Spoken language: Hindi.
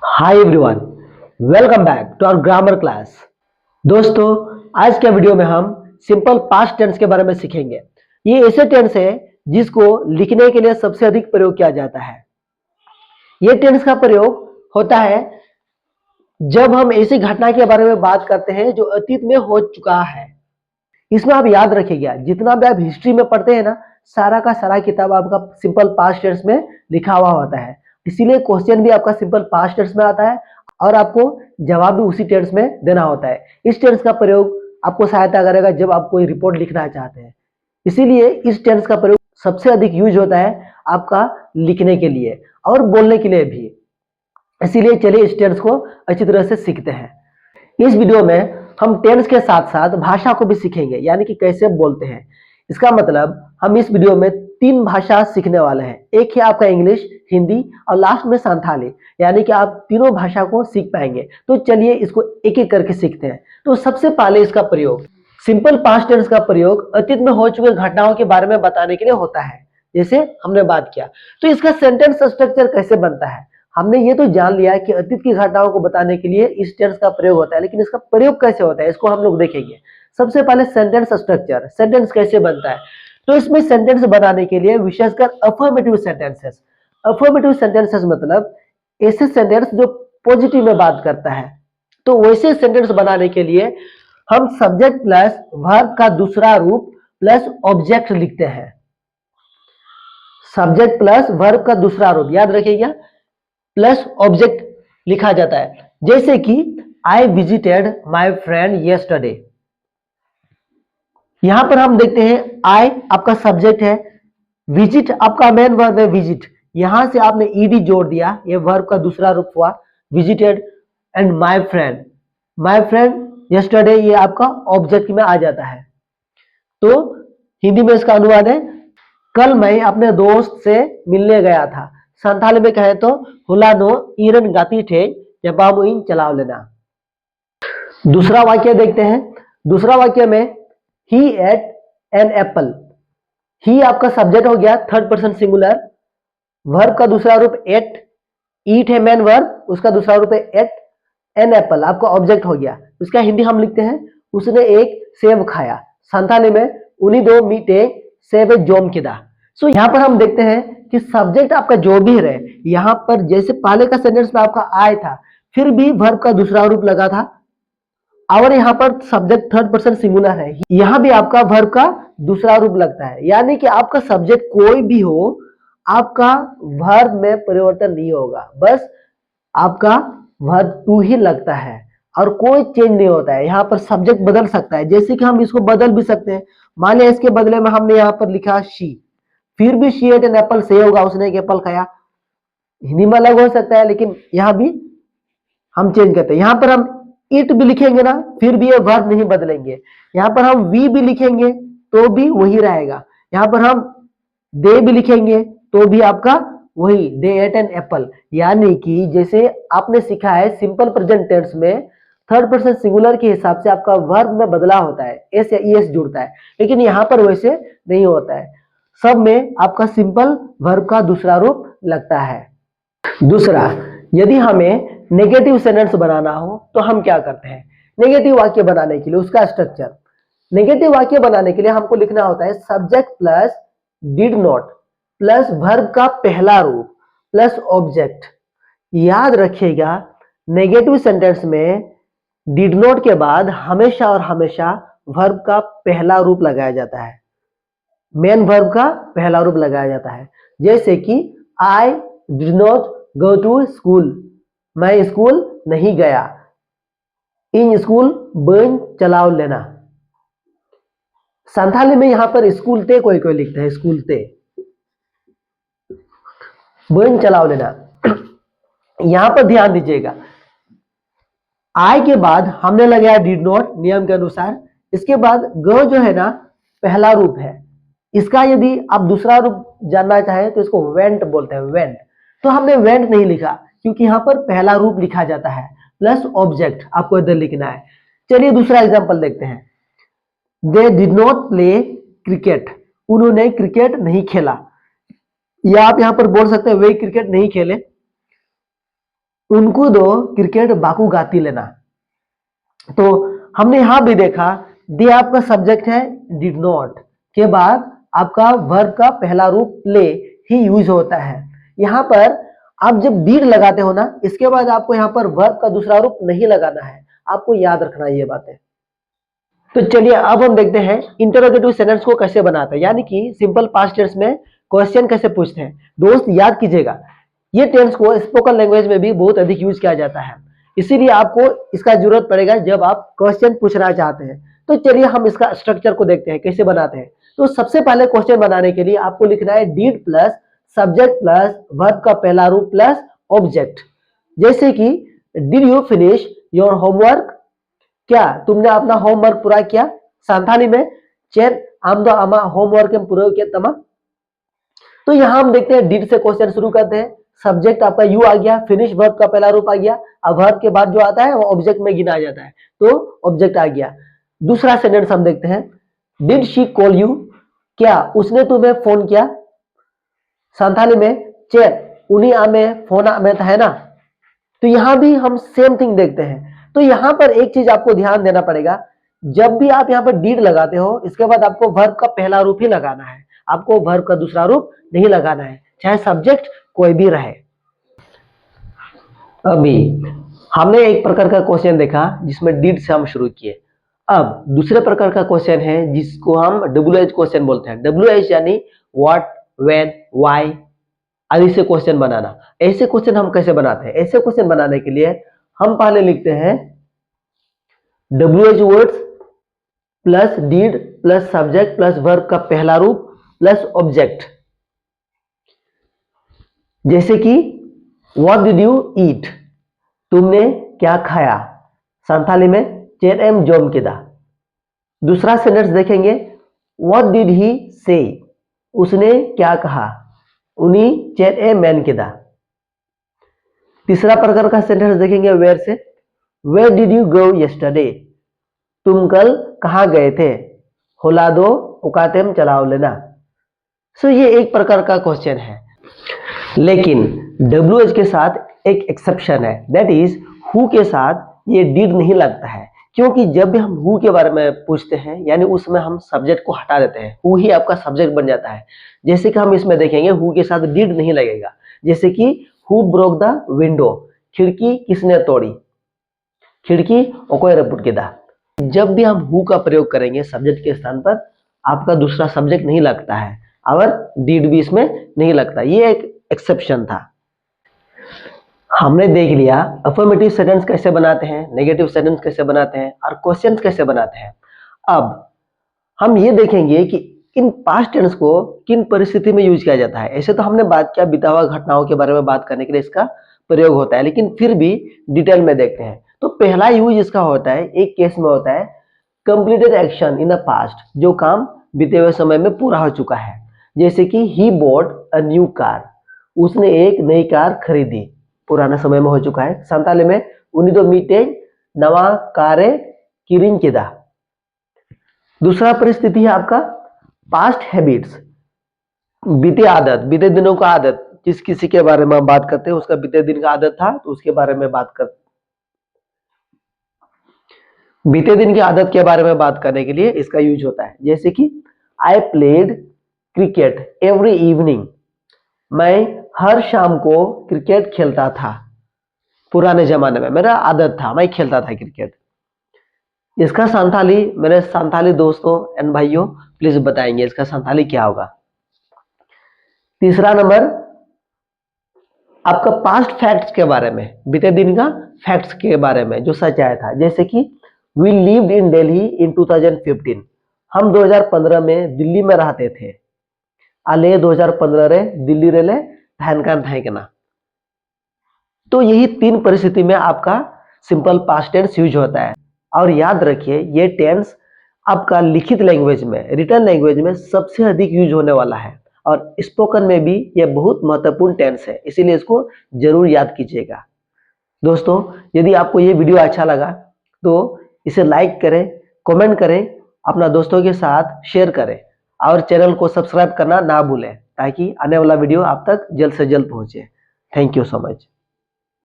Hi everyone, welcome back to our grammar class. दोस्तों, आज के वीडियो में हम सिंपल पास्ट टेंस के बारे में सीखेंगे। ये ऐसे टेंस है जिसको लिखने के लिए सबसे अधिक प्रयोग किया जाता है। ये टेंस का प्रयोग होता है जब हम ऐसी घटना के बारे में बात करते हैं जो अतीत में हो चुका है। इसमें आप याद रखिएगा, जितना भी आप हिस्ट्री में पढ़ते हैं ना, सारा का सारा किताब आपका सिंपल पास्ट टेंस में लिखा हुआ होता है। इसीलिए क्वेश्चन भी आपका सिंपल पास्ट टेंस में आता है और आपको जवाब भी उसी टेंस में देना होता है। इस टेंस का प्रयोग आपको सहायता करेगा जब आप कोई रिपोर्ट लिखना चाहते हैं। इसीलिए इस टेंस का प्रयोग सबसे अधिक यूज होता है आपका लिखने के लिए और बोलने के लिए भी। इसीलिए चलिए इस टेंस को अच्छी तरह से सीखते हैं। इस वीडियो में हम टेंस के साथ साथ भाषा को भी सीखेंगे, यानी कि कैसे बोलते हैं। इसका मतलब हम इस वीडियो में 3 भाषा सीखने वाले हैं। एक है आपका इंग्लिश, हिंदी और लास्ट में संथाली, यानी कि आप तीनों भाषा को सीख पाएंगे। तो चलिए इसको एक एक करके सीखते हैं। तो सबसे पहले इसका प्रयोग, सिंपल पास्ट टेंस का प्रयोग अतीत में हो चुके घटनाओं के बारे में बताने के लिए होता है, जैसे हमने बात किया। तो इसका सेंटेंस स्ट्रक्चर कैसे बनता है, हमने ये तो जान लिया कि अतीत की घटनाओं को बताने के लिए इस टेंस का प्रयोग होता है, लेकिन इसका प्रयोग कैसे होता है इसको हम लोग देखेंगे। सबसे पहले सेंटेंस स्ट्रक्चर, सेंटेंस कैसे बनता है। तो इसमें सेंटेंस बनाने के लिए विशेषकर अफर्मेटिव सेंटेंसेस। अफर्मेटिव सेंटेंसेस मतलब ऐसे सेंटेंस जो पॉजिटिव में बात करता है। तो वैसे सेंटेंस बनाने के लिए हम सब्जेक्ट प्लस वर्ब का दूसरा रूप प्लस ऑब्जेक्ट लिखते हैं। सब्जेक्ट प्लस वर्ब का दूसरा रूप, याद रखिएगा, प्लस ऑब्जेक्ट लिखा जाता है। जैसे कि I visited my friend yesterday. यहां पर हम देखते हैं आई आपका सब्जेक्ट है, विजिट आपका मेन वर्ब है विजिट। यहां से आपने ईडी जोड़ दिया, ये वर्ब का दूसरा रूप हुआ visited. And my friend yesterday, ये आपका ऑब्जेक्ट में आ जाता है। तो हिंदी में इसका अनुवाद है, कल मैं अपने दोस्त से मिलने गया था। संथाली में कहे तो हुलानो ईरन गाती थे जबामुइन चलाव लेना। दूसरा वाक्य देखते हैं। दूसरा वाक्य में ही एट एन एप्पल। ही आपका सब्जेक्ट हो गया, थर्ड पर्सन सिंगुलर। वर्ब का दूसरा रूप एट, ईट है मेन वर्ब, उसका दूसरा रूप है एट। एन एप्पल आपका ऑब्जेक्ट हो गया। उसका हिंदी हम लिखते हैं, उसने एक सेब खाया। संथाली में उन्हीं दो मीटे सेब जोम किदा। सो यहां पर हम देखते हैं कि सब्जेक्ट आपका जो भी रहे, यहां पर जैसे पहले का सेंटेंस में आपका आय था, फिर भी वर्ब का दूसरा रूप लगा था और यहाँ पर सब्जेक्ट थर्ड पर्सन सिंगुलर है, यहां भी आपका वर्ब का दूसरा रूप लगता है। यानी कि आपका सब्जेक्ट कोई भी हो, आपका वर्ब में परिवर्तन नहीं होगा, बस आपका वर्ब टू ही लगता है और कोई चेंज नहीं होता है। यहाँ पर सब्जेक्ट बदल सकता है, जैसे कि हम इसको बदल भी सकते हैं। मान लिया इसके बदले में हमने यहाँ पर लिखा शी, फिर भी शी एट एन एप्पल से होगा, उसने एक एप्पल खाया। हिंदी में अलग हो सकता है, लेकिन यहाँ भी हम चेंज करते हैं। यहाँ पर हम इट भी लिखेंगे ना, फिर भी ये वर्ब नहीं बदलेंगे। यहाँ पर हम वी भी लिखेंगे तो भी वही रहेगा। यहाँ पर हम दे भी लिखेंगे तो भी आपका वही, दे एट एन एप्पल। यानी कि जैसे आपने सीखा है सिंपल प्रेजेंट टेंस में थर्ड पर्सन सिंगुलर के हिसाब से आपका वर्ब में बदलाव होता है, एस या ईएस जुड़ता है, लेकिन यहाँ पर वैसे नहीं होता है। सब में आपका सिंपल वर्ब का दूसरा रूप लगता है। दूसरा, यदि हमें नेगेटिव सेंटेंस बनाना हो तो हम क्या करते हैं। नेगेटिव वाक्य बनाने के लिए उसका स्ट्रक्चर, नेगेटिव वाक्य बनाने के लिए हमको लिखना होता है subject plus did not plus verb का पहला रूप प्लस ऑब्जेक्ट। याद रखिएगा, नेगेटिव सेंटेंस में डिड नॉट के बाद हमेशा और हमेशा वर्ब का पहला रूप लगाया जाता है, मेन वर्ब का पहला रूप लगाया जाता है। जैसे कि I did not go to school, मैं स्कूल नहीं गया। इन स्कूल बन चलाओ लेना। संथाली में यहां पर स्कूल ते कोई कोई लिखता है, स्कूल ते बन चलाओ लेना। यहां पर ध्यान दीजिएगा, आई के बाद हमने लगाया डिड नॉट नियम के अनुसार। इसके बाद ग जो है ना पहला रूप है, इसका यदि आप दूसरा रूप जानना चाहें तो इसको वेंट बोलते हैं, वेंट। तो हमने वेंट नहीं लिखा क्योंकि यहां पर पहला रूप लिखा जाता है प्लस ऑब्जेक्ट आपको इधर लिखना है। चलिए दूसरा एग्जांपल देखते हैं। They did not play cricket, उन्होंने क्रिकेट नहीं खेला। या आप यहां पर बोल सकते हैं वे क्रिकेट नहीं खेले। उनको दो क्रिकेट बाकू गाती लेना। तो हमने यहां भी देखा दे आपका सब्जेक्ट है, डिड नॉट के बाद आपका वर्ब का पहला रूप प्ले ही यूज होता है। यहां पर आप जब डिड लगाते हो ना, इसके बाद आपको यहां पर वर्ब का दूसरा रूप नहीं लगाना है, आपको याद रखना ये बातें। तो चलिए अब हम देखते हैं इंटरोगेटिव सेंटेंस को कैसे बनाते हैं, यानी कि सिंपल पास्ट टेंस में क्वेश्चन कैसे पूछते हैं। दोस्त याद कीजिएगा, ये टेंस को स्पोकन लैंग्वेज में भी बहुत अधिक यूज किया जाता है, इसीलिए आपको इसका जरूरत पड़ेगा जब आप क्वेश्चन पूछना चाहते हैं। तो चलिए हम इसका स्ट्रक्चर को देखते हैं कैसे बनाते हैं। तो सबसे पहले क्वेश्चन बनाने के लिए आपको लिखना है did plus subject plus verb का पहला रूप प्लस ऑब्जेक्ट। जैसे कि did you finish your homework, क्या तुमने अपना होमवर्क पूरा किया। सांथाली में चेर आमदो आमा होमवर्क पूरा किया तमा। तो यहां हम देखते हैं डिड से क्वेश्चन शुरू करते हैं। सब्जेक्ट आपका यू आ गया, फिनिश वर्ब का पहला रूप आ गया, अब वर्ब के बाद जो आता है वो ऑब्जेक्ट में गिना जाता है, तो ऑब्जेक्ट आ गया। दूसरा सेंटेंस हम देखते हैं, डिड शी कॉल यू, क्या उसने तुम्हें फोन किया। सांथाली में चेर उन्हीं आमे फोन आमे था, है ना। तो यहां भी हम सेम थिंग देखते हैं। तो यहां पर एक चीज आपको ध्यान देना पड़ेगा, जब भी आप यहां पर डिड लगाते हो इसके बाद आपको वर्ब का पहला रूप ही लगाना है, आपको वर्ब का दूसरा रूप नहीं लगाना है, चाहे सब्जेक्ट कोई भी रहे। अभी हमने एक प्रकार का क्वेश्चन देखा जिसमें डिड से हम शुरू किए। अब दूसरे प्रकार का क्वेश्चन है जिसको हम WH क्वेश्चन बोलते हैं। WH यानी व्हाट, व्हेन, व्हाई आदि से क्वेश्चन बनाना। ऐसे क्वेश्चन हम कैसे बनाते हैं? ऐसे क्वेश्चन बनाने के लिए हम पहले लिखते हैं WH words plus did plus subject plus verb का पहला रूप प्लस ऑब्जेक्ट। जैसे कि व्हाट डिड यू ईट, तुमने क्या खाया। संथाली में चेर एम जोम किदा। दूसरा सेंटेंस देखेंगे, व्हाट डिड ही से, उसने क्या कहा। उन्हीं चेर ए मैन किदा। तीसरा प्रकार का सेंटेंस देखेंगे वेयर से, where did you go yesterday, तुम कल कहां गए थे। होला दो उकातेम चलाओ लेना। सो ये एक प्रकार का क्वेश्चन है, लेकिन WH के साथ एक एक्सेप्शन है, दैट इज हु के साथ ये डिड नहीं लगता है, क्योंकि जब भी हम हु के बारे में पूछते हैं यानी उसमें हम सब्जेक्ट को हटा देते हैं, हु ही आपका सब्जेक्ट बन जाता है। जैसे कि हम इसमें देखेंगे हु के साथ डिड नहीं लगेगा। जैसे कि हु ब्रोक द विंडो, खिड़की किसने तोड़ी, खिड़की ओकोय रपुट के दा। जब भी हम हु का प्रयोग करेंगे सब्जेक्ट के स्थान पर, आपका दूसरा सब्जेक्ट नहीं लगता है और डिड भी इसमें नहीं लगता। ये एक एक्सेप्शन था। हमने देख लिया अफर्मेटिव सेंटेंस कैसे बनाते हैं, नेगेटिव सेंटेंस कैसे बनाते हैं और क्वेश्चंस कैसे बनाते हैं। अब हम ये देखेंगे कि इन पास्ट टेंस को किन परिस्थिति में यूज किया जाता है। ऐसे तो हमने बात किया बीता हुआ घटनाओं के बारे में बात करने के लिए इसका प्रयोग होता है, लेकिन फिर भी डिटेल में देखते हैं। तो पहला यूज इसका होता है, एक केस में होता है completed action in the past, जो काम बीते हुए समय में पूरा हो चुका है। जैसे कि he bought a new car, उसने एक नई कार खरीदी, पुराना समय में हो चुका है। संताले में उन्हीं दो मीटे नवा कारे किरिंग किदा। दूसरा परिस्थिति है आपका पास्ट हैबिट्स, बीते आदत, बीते दिनों का आदत। जिस किसी के बारे में हम बात करते हैं उसका बीते दिन का आदत था तो उसके बारे में बात कर, बीते दिन की आदत के बारे में बात करने के लिए इसका यूज होता है। जैसे कि I played cricket every evening, मैं हर शाम को क्रिकेट खेलता था। पुराने जमाने में मेरा आदत था, मैं खेलता था क्रिकेट। इसका संथाली मेरे संथाली दोस्तों एंड भाइयों प्लीज बताएंगे इसका संथाली क्या होगा। तीसरा नंबर आपका पास्ट फैक्ट्स के बारे में, बीते दिन का फैक्ट्स के बारे में जो सच आया था। जैसे कि वी लिव्ड इन दिल्ली इन 2015, हम 2015 में दिल्ली में रहते थे। आले 2015 रे दिल्ली रे ले धैनकान थाइकना। तो यही तीन परिस्थिति में आपका सिंपल पास्ट टेंस यूज होता है। और याद रखिए ये टेंस आपका लिखित लैंग्वेज में, रिटन लैंग्वेज में सबसे अधिक यूज होने वाला है और स्पोकन में भी ये बहुत महत्वपूर्ण टेंस है, इसीलिए इसको जरूर याद कीजिएगा। दोस्तों यदि आपको ये वीडियो अच्छा लगा तो इसे लाइक करें, कमेंट करें, अपना दोस्तों के साथ शेयर करें और चैनल को सब्सक्राइब करना ना भूलें ताकि आने वाला वीडियो आप तक जल्द से जल्द पहुंचे। Thank you so much.